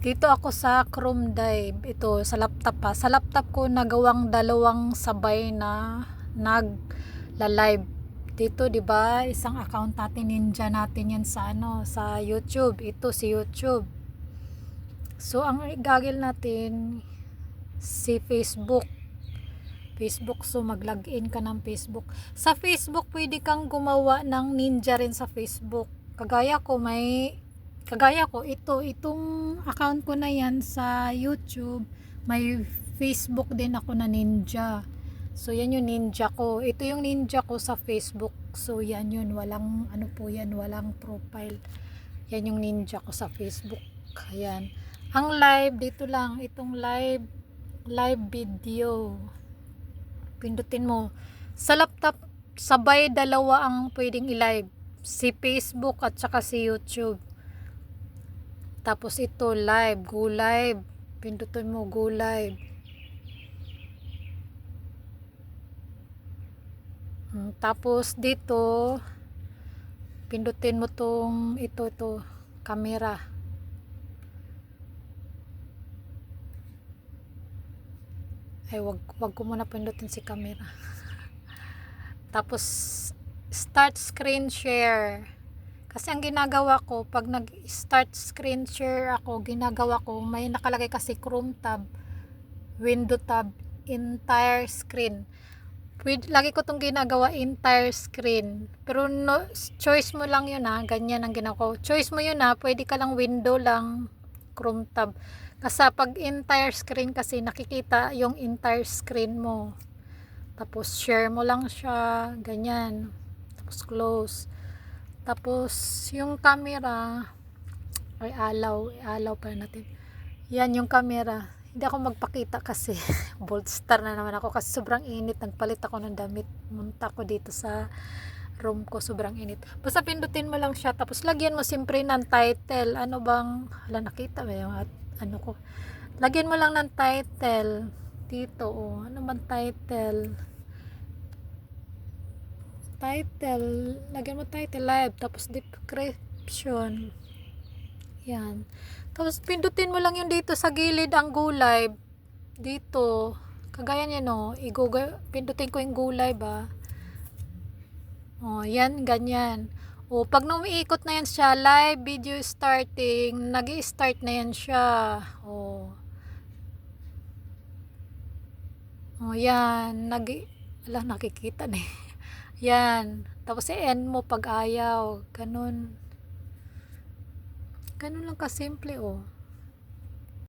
Dito ako sa Chrome Dive. Ito sa laptop pa. Sa laptop ko nagawang dalawang sabay na nag-live. Dito 'di ba? Isang account natin, ninja natin 'yan sa sa YouTube. Ito si YouTube. So ang gagawin natin si Facebook. So mag-login ka ng Facebook. Sa Facebook pwede kang gumawa ng ninja rin sa Facebook. Kagaya ko itong account ko na yan sa YouTube, may Facebook din ako na ninja. So yan yung ninja ko. Ito yung ninja ko sa Facebook. So yan yun, walang walang profile. Yan yung ninja ko sa Facebook. Ayan. Ang live dito lang, itong live video. Pindutin mo. Sa laptop, sabay dalawa ang pwedeng i-live. Si Facebook at saka si YouTube. Tapos ito live, go live. Pindutin mo go live. Tapos dito pindutin mo tong ito camera. Ay wag ko muna pindutin si camera. Tapos start screen share. Kasi ang ginagawa ko, pag nag-start screen share ako, ginagawa ko, may nakalagay kasi Chrome tab, window tab, entire screen. Lagi ko itong ginagawa, entire screen. Pero no, choice mo lang yun ganyan ang ginagawa ko. Choice mo yun pwede ka lang window lang, Chrome tab. Kasi pag entire screen kasi, nakikita yung entire screen mo. Tapos share mo lang siya, ganyan. Tapos close. Tapos yung camera ay alaw pa natin. Yan yung camera. Hindi ako magpakita kasi bold star na naman ako kasi sobrang init. Nagpalit ako ng damit. Munta ko dito sa room ko, sobrang init. Basta pindutin mo lang siya, tapos lagyan mo siyempre ng title. Ano bang nakita ba yung ko? Lagyan mo lang ng title dito. Ano bang title? Lagyan mo title live, tapos description. Yan. Tapos pindutin mo lang yung dito sa gilid ang go live. Dito. Kagaya niya pindutin ko yung go live yan, ganyan. Pag umiikot na yan siya, live video starting, nag-i-start na yan siya. Yan, nakikita na. Yan. Tapos i-end mo pag ayaw. Ganun lang kasimple